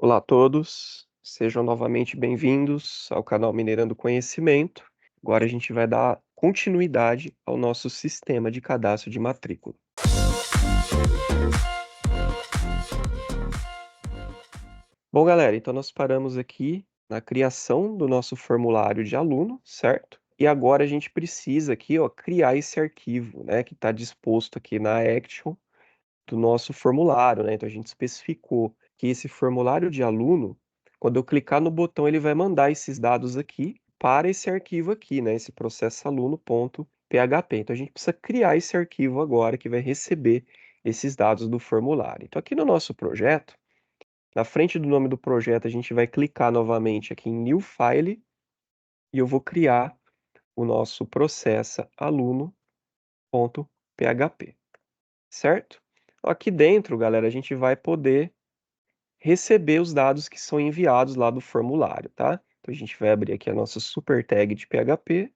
Olá a todos, sejam novamente bem-vindos ao canal Minerando Conhecimento. Agora a gente vai dar continuidade ao nosso sistema de cadastro de matrícula. Bom, galera, então nós paramos aqui na criação do nosso formulário de aluno, certo? E agora a gente precisa aqui, ó, criar esse arquivo, né, que está disposto aqui na Action do nosso formulário, né? Então a gente especificou que esse formulário de aluno, quando eu clicar no botão, ele vai mandar esses dados aqui para esse arquivo aqui, né? Esse processaluno.php. Então a gente precisa criar esse arquivo agora que vai receber esses dados do formulário. Então aqui no nosso projeto, na frente do nome do projeto, a gente vai clicar novamente aqui em New File e eu vou criar o nosso processaluno.php, certo? Aqui dentro, galera, a gente vai poder receber os dados que são enviados lá do formulário, tá? Então a gente vai abrir aqui a nossa super tag de PHP,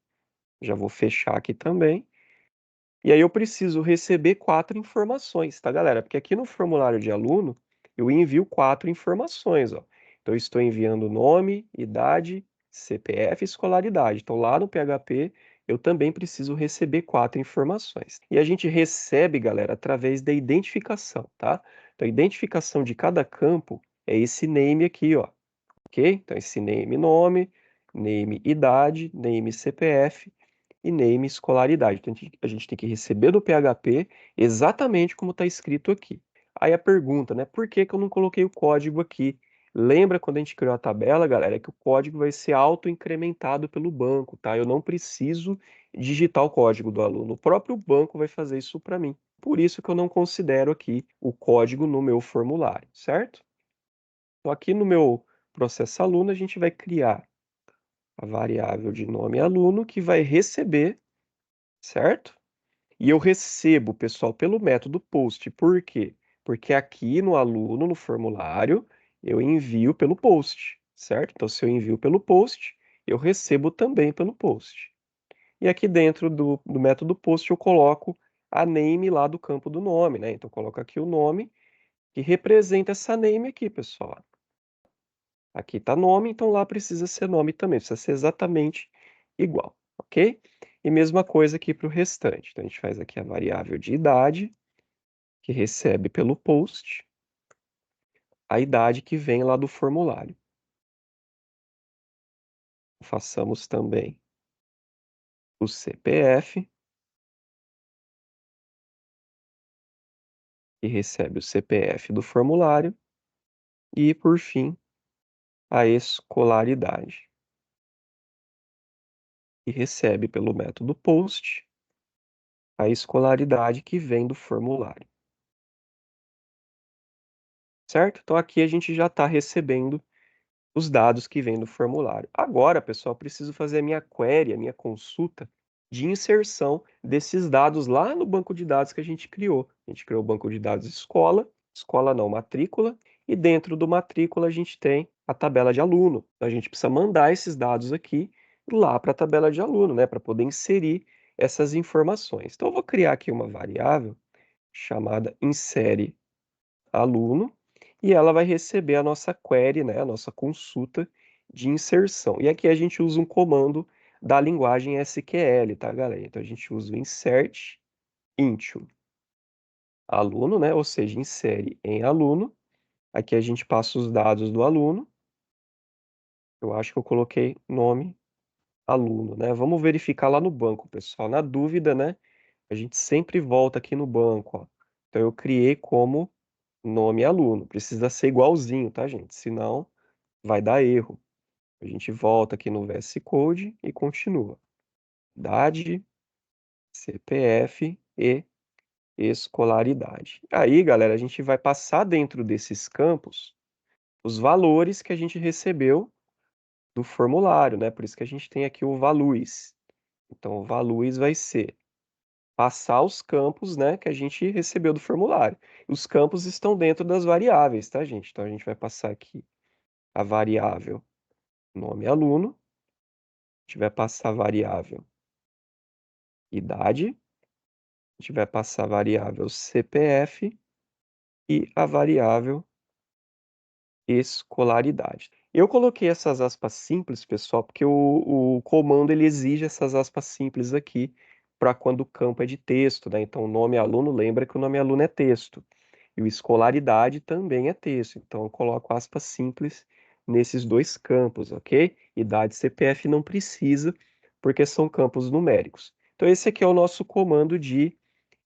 já vou fechar aqui também. E aí eu preciso receber 4 informações, tá, galera? Porque aqui no formulário de aluno, eu envio 4 informações, ó. Então eu estou enviando nome, idade, CPF e escolaridade. Então lá no PHP, eu também preciso receber 4 informações. E a gente recebe, galera, através da identificação, tá? Então a identificação de cada campo é esse name aqui, ó. Ok? Então esse name, nome, name, idade, name, CPF e name escolaridade. Então, a gente tem que receber do PHP exatamente como está escrito aqui. Aí a pergunta, né? Por que que eu não coloquei o código aqui? Lembra quando a gente criou a tabela, galera, que o código vai ser auto-incrementado pelo banco, tá? Eu não preciso digitar o código do aluno. O próprio banco vai fazer isso para mim. Por isso que eu não considero aqui o código no meu formulário, certo? Então, aqui no meu processo aluno, a gente vai criar a variável de nome aluno que vai receber, certo? E eu recebo, pessoal, pelo método post. Por quê? Porque aqui no aluno, no formulário, eu envio pelo post, certo? Então, se eu envio pelo post, eu recebo também pelo post. E aqui dentro do método post, eu coloco a name lá do campo do nome, né? Então, eu coloco aqui o nome que representa essa name aqui, pessoal. Aqui está nome, então lá precisa ser nome também, precisa ser exatamente igual, ok? E mesma coisa aqui para o restante. Então, a gente faz aqui a variável de idade, que recebe pelo post, a idade que vem lá do formulário. Façamos também o CPF, que recebe o CPF do formulário, e, por fim, a escolaridade, que recebe pelo método post a escolaridade que vem do formulário. Certo? Então aqui a gente já está recebendo os dados que vêm do formulário. Agora, pessoal, eu preciso fazer a minha query, a minha consulta de inserção desses dados lá no banco de dados que a gente criou. A gente criou o banco de dados escola, escola não, matrícula, e dentro do matrícula a gente tem a tabela de aluno. Então, a gente precisa mandar esses dados aqui lá para a tabela de aluno, né, para poder inserir essas informações. Então, eu vou criar aqui uma variável chamada insere aluno, e ela vai receber a nossa query, né, a nossa consulta de inserção. E aqui a gente usa um comando da linguagem SQL, tá, galera? Então a gente usa o insert into aluno, né, ou seja, insere em aluno. Aqui a gente passa os dados do aluno. Eu acho que eu coloquei nome aluno, né? Vamos verificar lá no banco, pessoal. Na dúvida, né, a gente sempre volta aqui no banco, ó. Então eu criei como nome aluno. Precisa ser igualzinho, tá, gente? Senão vai dar erro. A gente volta aqui no VS Code e continua. Idade, CPF e escolaridade. Aí, galera, a gente vai passar dentro desses campos os valores que a gente recebeu do formulário, né? Por isso que a gente tem aqui o values. Então, o values vai ser passar os campos, né, que a gente recebeu do formulário. Os campos estão dentro das variáveis, tá, gente? Então, a gente vai passar aqui a variável nome aluno, a gente vai passar a variável idade, a gente vai passar a variável CPF e a variável escolaridade. Eu coloquei essas aspas simples, pessoal, porque o comando ele exige essas aspas simples aqui para quando o campo é de texto, né? Então, o nome aluno, lembra que o nome aluno é texto. E o escolaridade também é texto. Então, eu coloco aspas simples nesses dois campos, ok? Idade e CPF não precisa, porque são campos numéricos. Então, esse aqui é o nosso comando de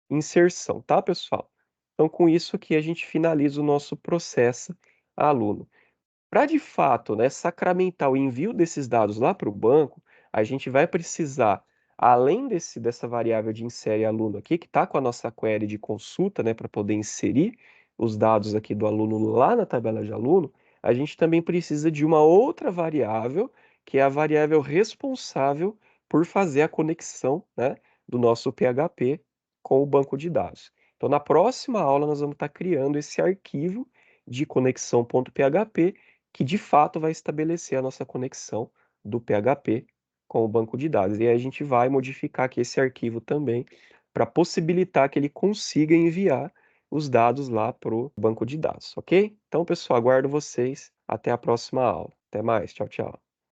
inserção, tá, pessoal? Então, com isso aqui, a gente finaliza o nosso processo aluno. Para de fato, né, sacramentar o envio desses dados lá para o banco, a gente vai precisar, além dessa variável de insere aluno aqui, que está com a nossa query de consulta, né, para poder inserir os dados aqui do aluno lá na tabela de aluno, a gente também precisa de uma outra variável, que é a variável responsável por fazer a conexão, né, do nosso PHP com o banco de dados. Então, na próxima aula, nós vamos estar criando esse arquivo de conexão.php que de fato vai estabelecer a nossa conexão do PHP com o banco de dados. E aí a gente vai modificar aqui esse arquivo também para possibilitar que ele consiga enviar os dados lá para o banco de dados, ok? Então, pessoal, aguardo vocês. Até a próxima aula. Até mais. Tchau, tchau.